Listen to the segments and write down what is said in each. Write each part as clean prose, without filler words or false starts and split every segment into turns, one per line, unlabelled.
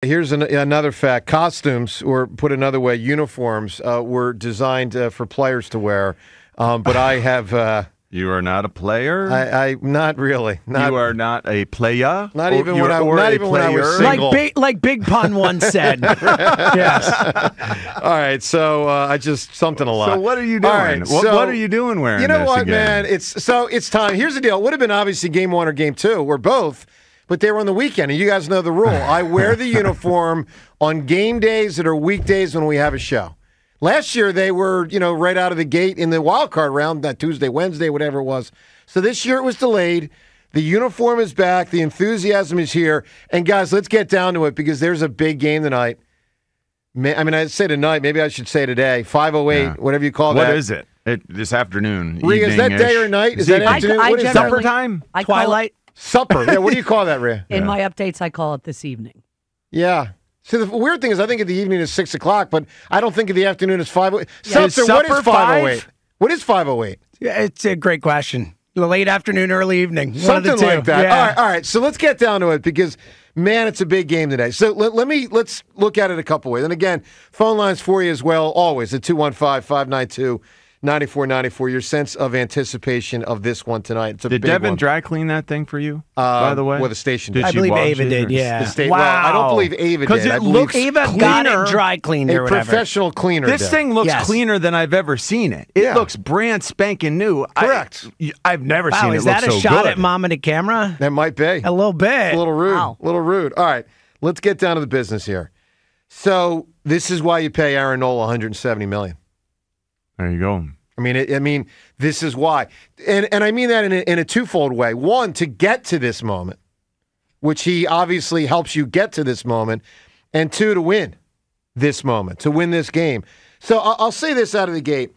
Here's another fact. Costumes, or put another way, uniforms, were designed for players to wear. But I have...
you are not a player?
I not really.
You are not a player?
Not even when I was single.
Like Big Pun once said. Yes.
All right, so I just something a lot.
So what are you doing?
All right,
what are you doing wearing
You know
this
what,
again?
man? It's time. Here's the deal. It would have been obviously game 1 or game 2, or both. But they were on the weekend, and you guys know the rule. I wear the uniform on game days that are weekdays when we have a show. Last year, they were, right out of the gate in the wild card round, that Tuesday, Wednesday, whatever it was. So this year it was delayed. The uniform is back. The enthusiasm is here. And, guys, let's get down to it because there's a big game tonight. I say tonight. Maybe I should say today. 5:08, whatever you call that.
What is it? This afternoon,
Rhea, is that day or night? Is that afternoon? What is
supper time?
Twilight?
Supper. Yeah, what do you call that, Rhea?
In my updates, I call it this evening.
Yeah. So the weird thing is I think of the evening as 6 o'clock, but I don't think of the afternoon as 5:08.
Yeah.
Seltzer, what is 5:08? What is 5:08?
Yeah, it's a great question. Late afternoon, early evening.
Something
one of the two.
like that.
Yeah.
All right. So let's get down to it because, man, it's a big game today. So let's look at it a couple ways. And again, phone lines for you as well, always at 215-592-9494. Your sense of anticipation of this one tonight. It's a
Did
big
Devin
one.
dry clean that thing for you, by the way?
Well, the station
Did
did.
I
she
believe
wash
Ava
it,
did,
or-
yeah.
The state,
Wow.
Well, I don't believe Ava did.
Because it
I believe
looks
Ava
cleaner.
got it dry cleaned or
a
whatever.
professional cleaner
This
did.
thing looks
Yes.
cleaner than I've ever seen it. It
Yeah.
looks brand spanking new.
Correct.
I've never
Wow,
seen it
is
look
that a
so
shot
good.
at mom and a camera?
That might be.
A little bit.
A little rude.
Wow.
A little rude. All right, let's get down to the business here. So this is why you pay Aaron Nola $170 million.
There you go.
I mean, this is why, and I mean that in a twofold way. One, to get to this moment, which he obviously helps you get to this moment, and two, to win this moment, to win this game. So I'll say this out of the gate.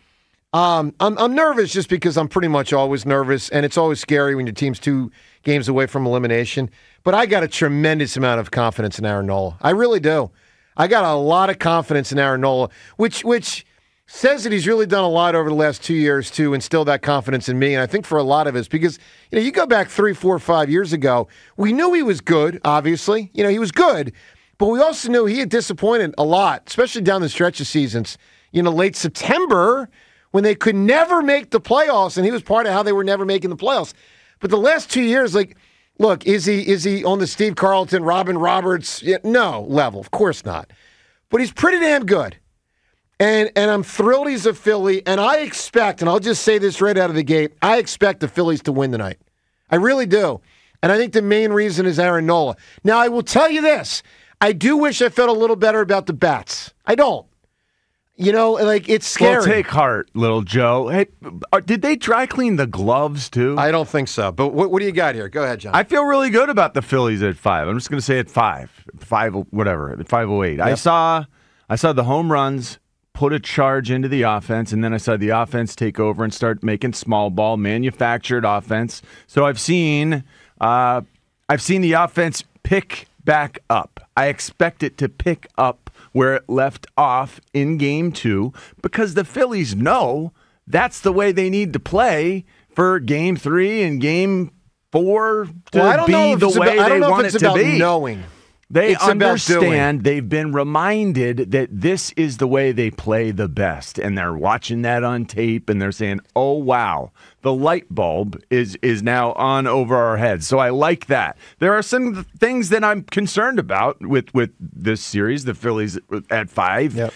I'm nervous just because I'm pretty much always nervous, and it's always scary when your team's 2 games away from elimination. But I got a tremendous amount of confidence in Aaron Nola. I really do. I got a lot of confidence in Aaron Nola, which says that he's really done a lot over the last 2 years to instill that confidence in me. And I think for a lot of us, because you go back 3, 4, 5 years ago, we knew he was good, obviously. He was good, but we also knew he had disappointed a lot, especially down the stretch of seasons. Late September, when they could never make the playoffs, and he was part of how they were never making the playoffs. But the last 2 years, look, is he on the Steve Carlton, Robin Roberts, no level? Of course not. But he's pretty damn good. And I'm thrilled he's a Philly, and I expect, and I'll just say this right out of the gate, I expect the Phillies to win tonight. I really do. And I think the main reason is Aaron Nola. Now, I will tell you this. I do wish I felt a little better about the bats. I don't. It's scary.
Well, take heart, little Joe. Hey, did they dry clean the gloves, too?
I don't think so. But what do you got here? Go ahead, John.
I feel really good about the Phillies at 5. I'm just going to say at 5, whatever, at 5:08. Yep. I saw the home runs put a charge into the offense, and then I saw the offense take over and start making small ball, manufactured offense. So I've seen the offense pick back up. I expect it to pick up where it left off in Game 2 because the Phillies know that's the way they need to play for Game 3 and Game 4 to be the way they want it to be.
Knowing.
They
It's about
understand. They've been reminded that this is the way they play the best, and they're watching that on tape, and they're saying, "Oh wow, the light bulb is now on over our heads." So I like that. There are some things that I'm concerned about with this series, the Phillies at 5.
Yep.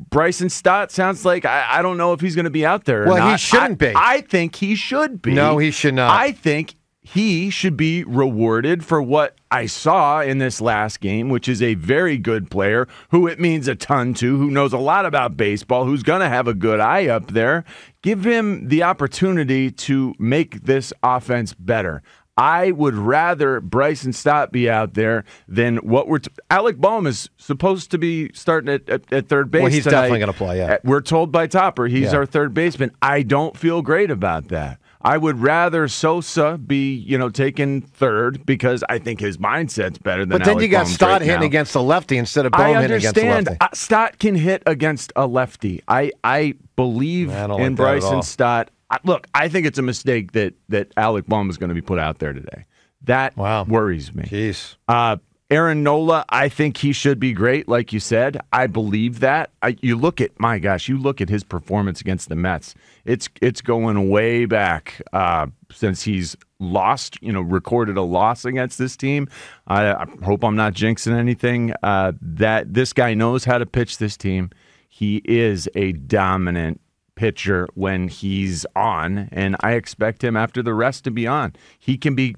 Bryson Stott sounds like I don't know if he's going to be out there. Or
Well,
not.
he shouldn't be.
I think he should be.
No, he should not.
I think he should be rewarded for what I saw in this last game, which is a very good player who it means a ton to, who knows a lot about baseball, who's going to have a good eye up there. Give him the opportunity to make this offense better. I would rather Bryson Stott be out there than what Alec Boehm is supposed to be starting at third base.
Well, he's
tonight.
definitely going to play, yeah.
We're told by Topper he's our third baseman. I don't feel great about that. I would rather Sosa be, taking third because I think his mindset's better than
But then
Alec
you got
Boehm's
Stott
right
hitting
now.
against a lefty instead of Boehm hitting against a lefty.
I understand. Stott can hit against a lefty. I believe
I don't like
in
that at all.
Bryson Stott. Look, I think it's a mistake that Alec Boehm is going to be put out there today. That worries me.
Jeez.
Aaron Nola, I think he should be great, like you said. I believe that. You look at his performance against the Mets. It's going way back since he's lost, recorded a loss against this team. I hope I'm not jinxing anything. That this guy knows how to pitch this team. He is a dominant pitcher when he's on, and I expect him after the rest to be on. He can be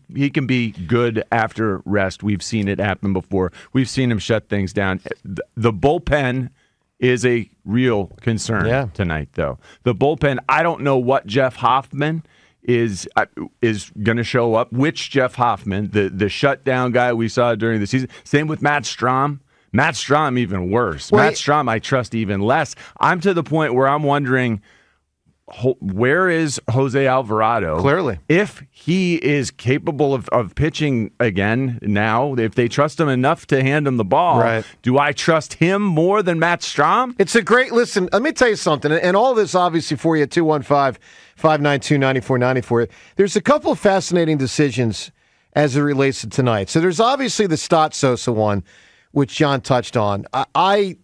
good after rest. We've seen it happen before. We've seen him shut things down. The bullpen is a real concern tonight, though. The bullpen, I don't know what Jeff Hoffman is going to show up. Which Jeff Hoffman, the shutdown guy we saw during the season. Same with Matt Strahm. Matt Strahm even worse. Matt Strahm I trust even less. I'm to the point where I'm wondering, where is Jose Alvarado?
Clearly.
If he is capable of pitching again now, if they trust him enough to hand him the ball, do I trust him more than Matt Strahm?
It's a great, listen, let me tell you something, and all this obviously for you at 215-592-9494. There's a couple of fascinating decisions as it relates to tonight. So there's obviously the Stott Sosa one, which John touched on. I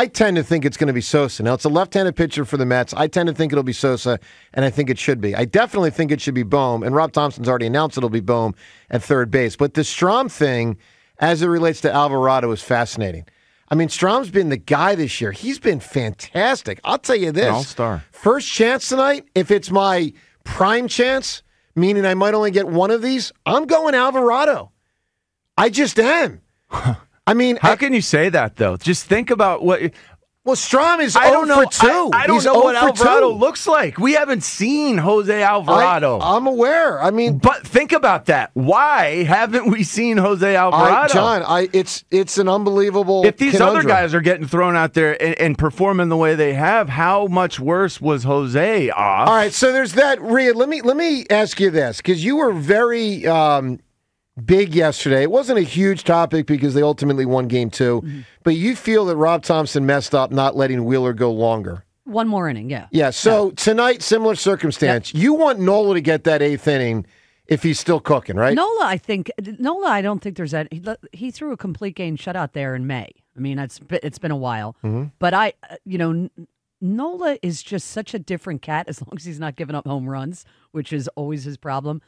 tend to think it's going to be Sosa. Now, it's a left-handed pitcher for the Mets. I tend to think it'll be Sosa, and I think it should be. I definitely think it should be Bohm, and Rob Thompson's already announced it'll be Bohm at third base. But the Strahm thing, as it relates to Alvarado, is fascinating. I mean, Strahm's been the guy this year. He's been fantastic. I'll tell you this.
All-star.
First chance tonight, if it's my prime chance, meaning I might only get one of these, I'm going Alvarado. I just am. I mean,
how can you say that though? Just think about what.
Well, Strahm is 0 for 2.
I don't know what Alvarado looks like. We haven't seen Jose Alvarado.
I'm aware. I mean,
but think about that. Why haven't we seen Jose Alvarado?
John, it's an unbelievable.
If these
conundrum.
other guys are getting thrown out there and performing the way they have, how much worse was Jose off?
All right, so there's that. Rhea, let me ask you this, because you were very big yesterday. It wasn't a huge topic because they ultimately won Game 2, but you feel that Rob Thompson messed up not letting Wheeler go longer.
One more inning, yeah.
Yeah, so tonight, similar circumstance. Yep. You want Nola to get that 8th inning if he's still cooking, right?
Nola, I don't think there's that. He threw a complete game shutout there in May. I mean, it's been a while. Mm-hmm. But Nola is just such a different cat as long as he's not giving up home runs, which is always his problem.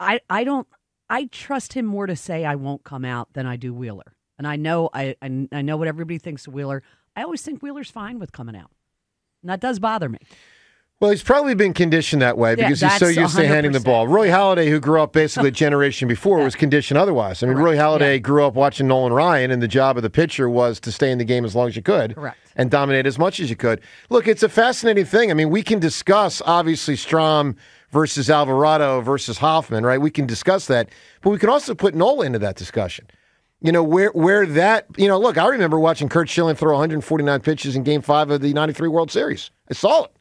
I trust him more to say I won't come out than I do Wheeler. And I know what everybody thinks of Wheeler. I always think Wheeler's fine with coming out. And that does bother me.
Well, he's probably been conditioned that way because he's so used to handing the ball. Roy Halladay, who grew up basically a generation before, was conditioned otherwise. I mean, Roy Halladay grew up watching Nolan Ryan, and the job of the pitcher was to stay in the game as long as you could and dominate as much as you could. Look, it's a fascinating thing. I mean, we can discuss, obviously, Strahm versus Alvarado versus Hoffman, right? We can discuss that, but we can also put Nola into that discussion. You know, where that, look, I remember watching Curt Schilling throw 149 pitches in Game 5 of the 93 World Series. I saw it.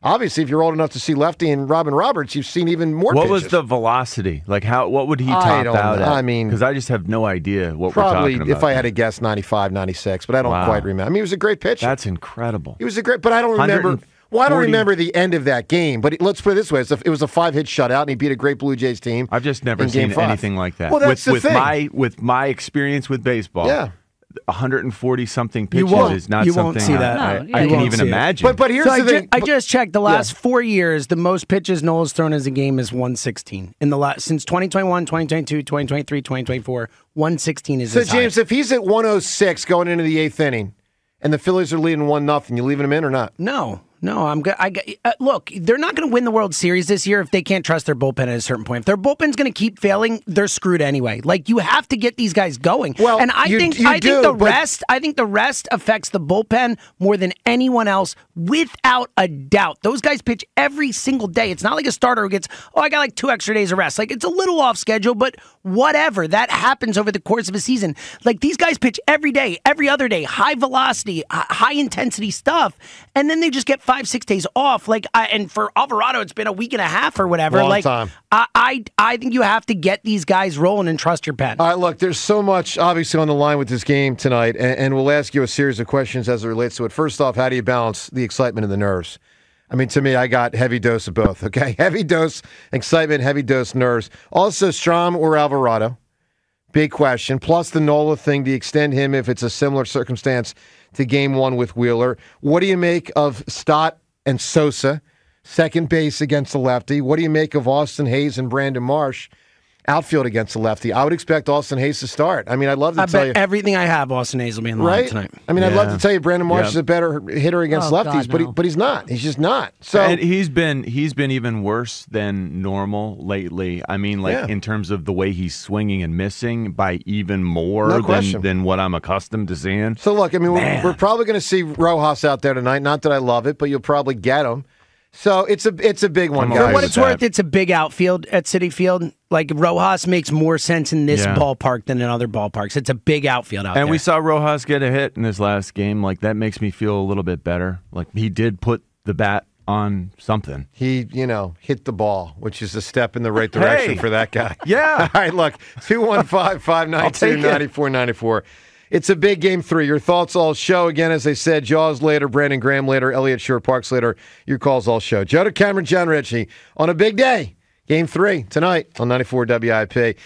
Obviously, if you're old enough to see Lefty and Robin Roberts, you've seen even more pitches.
What was the velocity? Like, what would he top out at?
I mean,
because I just have no idea what we're
probably,
talking about.
If I had to guess, 95, 96, but I don't quite remember. I mean, he was a great pitcher.
That's incredible.
He was a great, but I don't remember. Well, I don't remember the end of that game, but let's put it this way. It was a 5-hit shutout, and he beat a great Blue Jays team.
I've just never seen anything like that.
Well, that's the thing.
With my experience with baseball.
Yeah.
140-something pitches is not
you
something
won't see that.
I can even imagine.
But here's the thing.
I just checked the last 4 years. The most pitches Nola's thrown as a game is 116. Since 2021, 2022, 2023, 2024, 116 is his
James,
high.
if he's at 106 going into the 8th inning, and the Phillies are leading 1-0, you leaving him in or not?
No, I'm good. Look, they're not going to win the World Series this year if they can't trust their bullpen at a certain point. If their bullpen's going to keep failing, they're screwed anyway. Like, you have to get these guys going.
Well,
and I think the rest affects the bullpen more than anyone else, without a doubt. Those guys pitch every single day. It's not like a starter who gets, I got like 2 extra days of rest. Like, it's a little off schedule, but whatever. That happens over the course of a season. Like, these guys pitch every day, every other day, high velocity, high intensity stuff, and then they just get 5-6 days off. And for Alvarado, it's been a week and a half or whatever.
Long time.
I think you have to get these guys rolling and trust your pen.
All right, look, there's so much obviously on the line with this game tonight, and we'll ask you a series of questions as it relates to it. First off, how do you balance the excitement and the nerves? I mean, to me, I got heavy dose of both, okay? Heavy dose excitement, heavy dose nerves. Also, Strahm or Alvarado. big question. Plus the Nola thing, to extend him if it's a similar circumstance to Game 1 with Wheeler. What do you make of Stott and Sosa, second base against the lefty? What do you make of Austin Hayes and Brandon Marsh, outfield against the lefty? I would expect Austin Hayes to start. I mean, I'd love to tell you.
Everything I have, Austin Hayes will be in the line tonight.
I mean, I'd love to tell you Brandon Marsh is a better hitter against lefties,
God, no.
but he's not. He's just not. So
and he's been even worse than normal lately. I mean, in terms of the way he's swinging and missing by even more than what I'm accustomed to seeing.
So look, I mean, we're probably going to see Rojas out there tonight. Not that I love it, but you'll probably get him. So it's a big one, guys.
For what it's worth, it's a big outfield at Citi Field. Like, Rojas makes more sense in this ballpark than in other ballparks. It's a big outfield out there.
And we saw Rojas get a hit in his last game. Like, that makes me feel a little bit better. Like, he did put the bat on something.
He, hit the ball, which is a step in the right direction for that guy.
Yeah.
All right, look, 215-592-9494. It's a big Game 3. Your thoughts all show. Again, as I said, Jaws later, Brandon Graham later, Elliott Shore Parks later. Your calls all show. Joe DeCamera, John Ritchie on a big day. Game 3 tonight on 94 WIP.